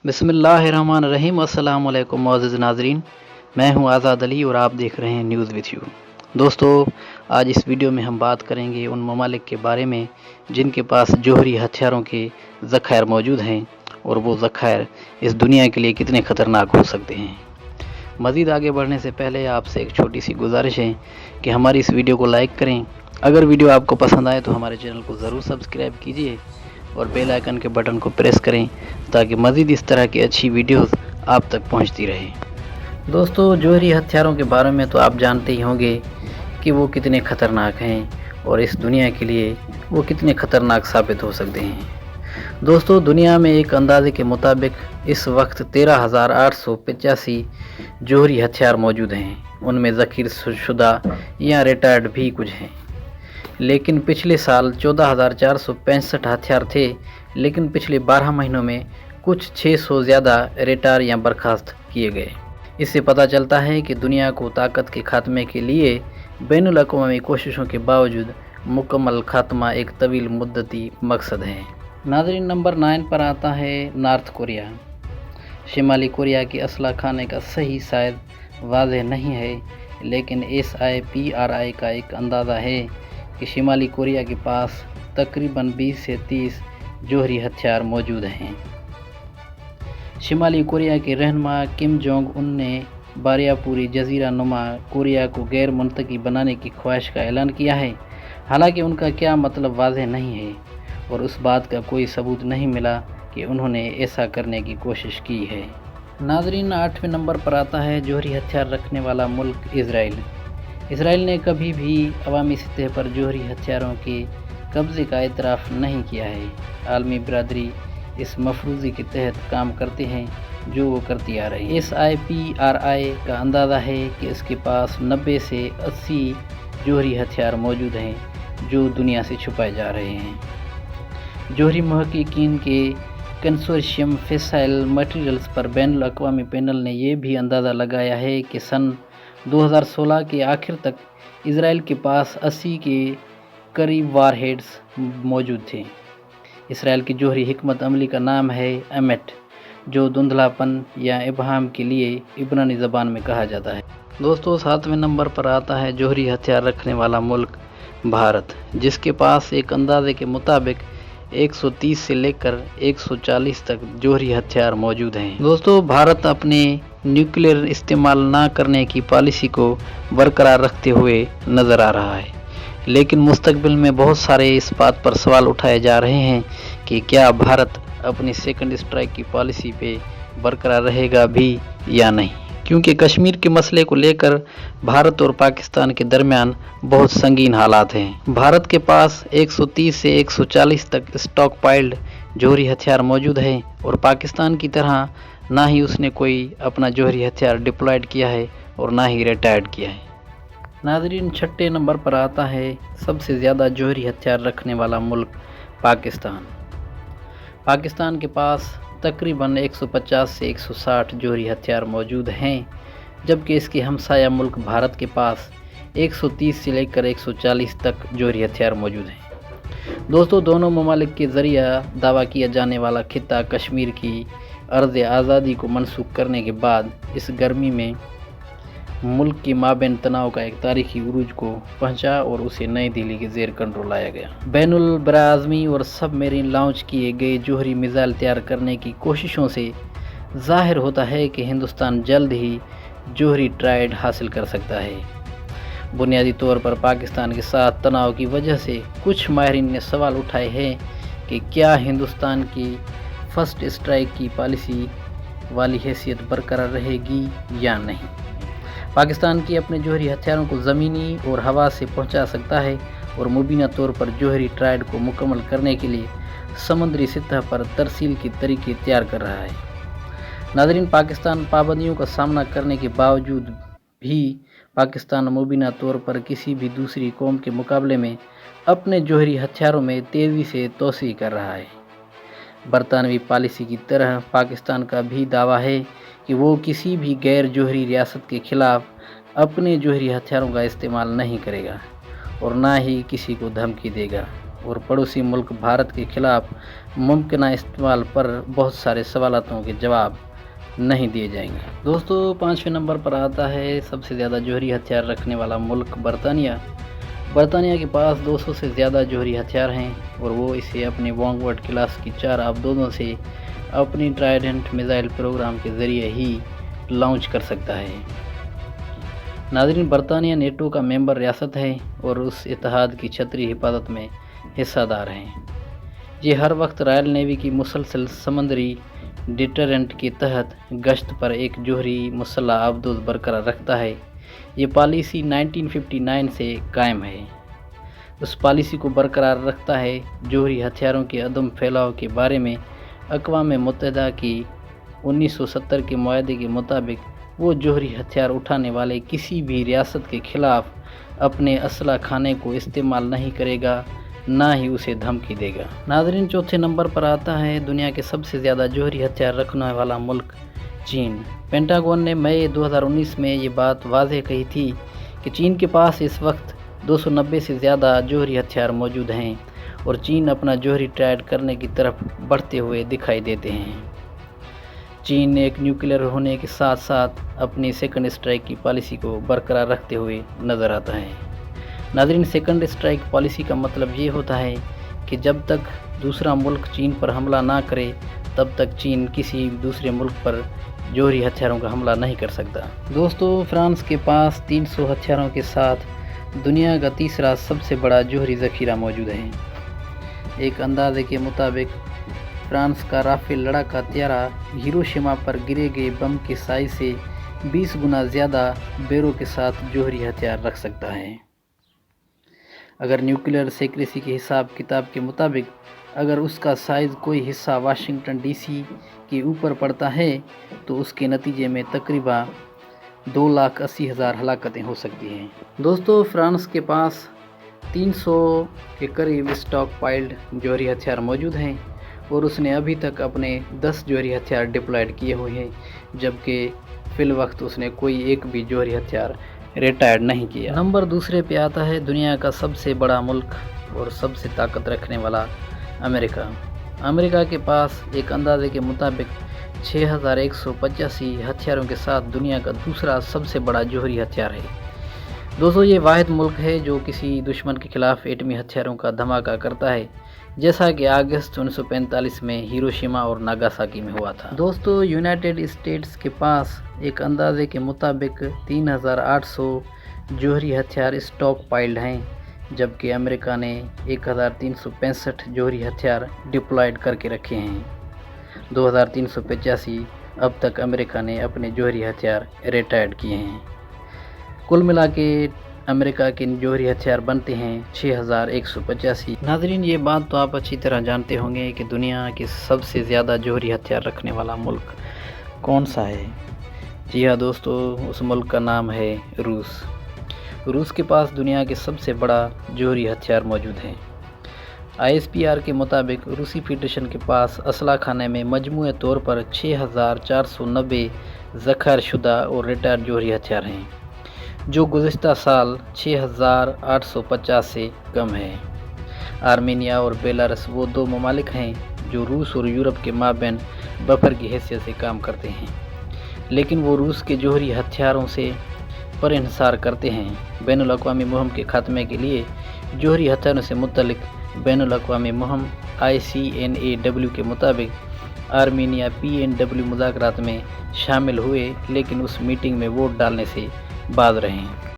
बिस्मिल्लाहिर्रहमानिर्रहीम। अस्सलाम वालेकुम मुअज़्ज़िज़ नाज़रीन, मैं हूं आज़ाद अली और आप देख रहे हैं न्यूज़ विथ यू। दोस्तों, आज इस वीडियो में हम बात करेंगे उन ममालिक के बारे में जिनके पास जोहरी हथियारों के ज़खायर मौजूद हैं और वो ज़खायर इस दुनिया के लिए कितने ख़तरनाक हो सकते हैं। मज़ीद आगे बढ़ने से पहले आपसे एक छोटी सी गुजारिश है कि हमारी इस वीडियो को लाइक करें। अगर वीडियो आपको पसंद आए तो हमारे चैनल को ज़रूर सब्सक्राइब कीजिए और बेल आइकन के बटन को प्रेस करें ताकि मज़ीद इस तरह की अच्छी वीडियोस आप तक पहुंचती रहे। दोस्तों, जोहरी हथियारों के बारे में तो आप जानते ही होंगे कि वो कितने ख़तरनाक हैं और इस दुनिया के लिए वो कितने ख़तरनाक साबित हो सकते हैं। दोस्तों, दुनिया में एक अंदाजे के मुताबिक इस वक्त 13,885 जोहरी हथियार मौजूद हैं। उनमें ज़ख़ीर शुदा या रिटायर्ड भी कुछ हैं। लेकिन पिछले साल 14,465 हथियार थे, लेकिन पिछले 12 महीनों में कुछ 600 ज़्यादा रिटायर या बर्खास्त किए गए। इससे पता चलता है कि दुनिया को ताकत के खात्मे के लिए बैनुल अक़वामी कोशिशों के बावजूद मुकम्मल खात्मा एक तवील मुद्दती मकसद है। नाज़रीन, नंबर 9 पर आता है नॉर्थ कोरिया। शिमाली कोरिया के असला खाने का सही शायद वाज़ेह नहीं है, लेकिन SIPRI का एक अंदाज़ा है कि शिमाली कोरिया के पास तकरीबन 20 से 30 जोहरी हथियार मौजूद हैं। शिमाली कोरिया के रहनुमा किम जोंग उन ने बारियापुरी जज़ीरा नुमा कोरिया को गैर मुंतकी बनाने की ख्वाहिश का ऐलान किया है। हालांकि उनका क्या मतलब वाज़ेह नहीं है और उस बात का कोई सबूत नहीं मिला कि उन्होंने ऐसा करने की कोशिश की है। नाज़रीन, 8वें नंबर पर आता है जोहरी हथियार रखने वाला मुल्क इज़राइल। इसराइल ने कभी भी अवामी सतह पर जोहरी हथियारों के कब्ज़े का एतराफ़ नहीं किया है। आलमी बिरादरी इस मफरूज़ी के तहत काम करते हैं जो वो करती आ रही है। SIPRI का अंदाज़ा है कि इसके पास 90 से 80 जोहरी हथियार मौजूद हैं जो दुनिया से छुपाए जा रहे हैं। जोहरी महक़क़ीन के कंसोर्शियम फिसाइल मटीरियल्स पर बैनुल अक़वामी पैनल ने यह भी अंदाज़ा लगाया है कि सन 2016 के आखिर तक इज़राइल के पास 80 के करीब वारहेड्स मौजूद थे। इसराइल की जोहरी हिकमत अमली का नाम है एमेट, जो धुंधलापन या इबहाम के लिए इब्रानी ज़बान में कहा जाता है। दोस्तों, 7वें नंबर पर आता है जोहरी हथियार रखने वाला मुल्क भारत, जिसके पास एक अंदाजे के मुताबिक 130 से लेकर 140 तक जोहरी हथियार मौजूद हैं। दोस्तों, भारत अपने न्यूक्लियर इस्तेमाल ना करने की पॉलिसी को बरकरार रखते हुए नज़र आ रहा है, लेकिन मुस्तकबिल में बहुत सारे इस बात पर सवाल उठाए जा रहे हैं कि क्या भारत अपनी सेकंड स्ट्राइक की पॉलिसी पे बरकरार रहेगा भी या नहीं, क्योंकि कश्मीर के मसले को लेकर भारत और पाकिस्तान के दरमियान बहुत संगीन हालात हैं। भारत के पास 130 से 140 तक स्टॉक पाइल्ड जोहरी हथियार मौजूद हैं और पाकिस्तान की तरह ना ही उसने कोई अपना जोहरी हथियार डिप्लॉयड किया है और ना ही रिटायर्ड किया है। नाज़रीन, 6ठे नंबर पर आता है सबसे ज़्यादा जोहरी हथियार रखने वाला मुल्क पाकिस्तान। पाकिस्तान के पास तकरीबन 150 से 160 जोहरी हथियार मौजूद हैं, जबकि इसके हमसाया मुल्क भारत के पास 130 से लेकर 140 तक जोहरी हथियार मौजूद हैं। दोस्तों, दोनों ममालिक के ज़रिया दावा किया जाने वाला खित्ता कश्मीर की अर्ज़ आज़ादी को मनसूख करने के बाद इस गर्मी में मुल्क के माबैन तनाव का एक तारीखी उरूज को पहुंचा और उसे नई दिल्ली के ज़ेर कंट्रोल लाया गया। बैनुल बराज़मी और सबमरीन लॉन्च किए गए जोहरी मिसाइल तैयार करने की कोशिशों से ज़ाहिर होता है कि हिंदुस्तान जल्द ही जोहरी ट्रायड हासिल कर सकता है। बुनियादी तौर पर पाकिस्तान के साथ तनाव की वजह से कुछ माहिरीन ने सवाल उठाए हैं कि क्या हिंदुस्तान की फर्स्ट स्ट्राइक की पॉलिसी वाली हैसियत बरकरार रहेगी या नहीं। पाकिस्तान की अपने जोहरी हथियारों को ज़मीनी और हवा से पहुंचा सकता है और मुबीना तौर पर जोहरी ट्रायड को मुकम्मल करने के लिए समुद्री सतह पर तरसील के तरीके तैयार कर रहा है। नाज़रीन, पाकिस्तान पाबंदियों का सामना करने के बावजूद भी पाकिस्तान मुबीना तौर पर किसी भी दूसरी कौम के मुकाबले में अपने जोहरी हथियारों में तेज़ी से तोसी कर रहा है। बरतानवी पॉलिसी की तरह पाकिस्तान का भी दावा है कि वो किसी भी गैर जोहरी रियासत के ख़िलाफ़ अपने जोहरी हथियारों का इस्तेमाल नहीं करेगा और ना ही किसी को धमकी देगा और पड़ोसी मुल्क भारत के ख़िलाफ़ मुमकिन इस्तेमाल पर बहुत सारे सवालों के जवाब नहीं दिए जाएंगे। दोस्तों 5वें नंबर पर आता है सबसे ज़्यादा जौहरी हथियार रखने वाला मुल्क बरतानिया। बरतानिया के पास 200 से ज़्यादा जौहरी हथियार हैं और वो इसे अपने वॉन्गवर्ड क्लास की 4 आबदोदों से अपनी ट्राइडेंट मिसाइल प्रोग्राम के ज़रिए ही लॉन्च कर सकता है। नाज़रीन, बरतानिया नेटो का मेंबर रियासत है और उस इत्तेहाद की छतरी हिफाजत में हिस्सादार हैं। ये हर वक्त रॉयल नेवी की मुसलसल समंदरी डिटरेंट के तहत गश्त पर एक जौहरी मुसल्ह आबदोद बरकरार रखता है। ये पॉलिसी 1959 से कायम है। उस पॉलिसी को बरकरार रखता है। जौहरी हथियारों के अदम फैलाव के बारे में अक़वाम मुत्तहिदा की 1970 के मुआहदे के मुताबिक वो जौहरी हथियार उठाने वाले किसी भी रियासत के ख़िलाफ़ अपने असला खाने को इस्तेमाल नहीं करेगा, ना ही उसे धमकी देगा। नाज़रीन, चौथे नंबर पर आता है दुनिया के सबसे ज़्यादा जौहरी हथियार रखने वाला मुल्क चीन। पेंटागन ने मई 2019 में ये बात वाज़ेह कही थी कि चीन के पास इस वक्त 290 से ज़्यादा जौहरी हथियार मौजूद हैं और चीन अपना जौहरी ट्रायल करने की तरफ बढ़ते हुए दिखाई देते हैं। चीन एक न्यूक्लियर होने के साथ साथ अपनी सेकंड स्ट्राइक की पॉलिसी को बरकरार रखते हुए नज़र आता है। नाज़रीन, सेकंड स्ट्राइक पॉलिसी का मतलब ये होता है कि जब तक दूसरा मुल्क चीन पर हमला ना करे तब तक चीन किसी दूसरे मुल्क पर जौहरी हथियारों का हमला नहीं कर सकता। दोस्तों, फ्रांस के पास 300 हथियारों के साथ दुनिया का तीसरा सबसे बड़ा जौहरी ज़ख़ीरा मौजूद है। एक अंदाजे के मुताबिक फ्रांस का राफेल लड़ाका हथियारा हिरोशिमा पर गिरे गए बम के साइज़ से 20 गुना ज़्यादा बैरक के साथ जौहरी हथियार रख सकता है। अगर न्यूक्लियर सेक्रेसी के हिसाब किताब के मुताबिक अगर उसका साइज़ कोई हिस्सा वाशिंगटन डीसी के ऊपर पड़ता है तो उसके नतीजे में तकरीबन 2,80,000 हलाकतें हो सकती हैं। दोस्तों, फ्रांस के पास 300 के करीब स्टॉक पाइल्ड जौहरी हथियार मौजूद हैं और उसने अभी तक अपने 10 जौहरी हथियार डिप्लॉयड किए हुए हैं, जबकि फ़िल वक्त उसने कोई एक भी जौहरी हथियार रिटायर्ड नहीं किया। नंबर दूसरे पे आता है दुनिया का सबसे बड़ा मुल्क और सबसे ताकत रखने वाला अमेरिका। अमेरिका के पास एक अंदाजे के मुताबिक 6,185 हथियारों के साथ दुनिया का दूसरा सबसे बड़ा जौहरी हथियार है। दोस्तों, ये वाहिद मुल्क है जो किसी दुश्मन के खिलाफ एटमी हथियारों का धमाका करता है, जैसा कि अगस्त 1945 में हिरोशिमा और नागासाकी में हुआ था। दोस्तों, यूनाइटेड स्टेट्स के पास एक अंदाजे के मुताबिक 3,800 जौहरी हथियार स्टॉक पाइल्ड हैं, जबकि अमेरिका ने 1,365 जौहरी हथियार डिप्लॉयड करके रखे हैं। 2,385 अब तक अमेरिका ने अपने जौहरी हथियार रिटायर्ड किए हैं। कुल मिला के अमेरिका के जौहरी हथियार बनते हैं 6,185। नाज़रीन, ये बात तो आप अच्छी तरह जानते होंगे कि दुनिया के सबसे ज़्यादा जौहरी हथियार रखने वाला मुल्क कौन सा है। जी हाँ दोस्तों, उस मुल्क का नाम है रूस। रूस के पास दुनिया के सबसे बड़ा जौहरी हथियार मौजूद है। ISPR के मुताबिक रूसी फेडरेशन के पास असला खाने में मजमूई तौर पर 6,490 ज़ख़ीराशुदा और रिटायर्ड जौहरी हथियार हैं, जो गुज़िश्ता साल 6,850 से कम है। आर्मेनिया और बेलारूस वो दो ममालिक हैं जो रूस और यूरोप के माबैन बफर की हैसियत से काम करते हैं, लेकिन वो रूस के जौहरी हथियारों से परइन्हिसार करते हैं। बैनुल-अक़वामी मुहिम के खात्मे के लिए जौहरी हथियारों से मुतल्लिक बैनुल-अक़वामी मुहिम ICNAW के मुताबिक आर्मेनिया PNW मुज़ाकरात में शामिल हुए, लेकिन उस मीटिंग में वोट डालने से बाज रहे हैं।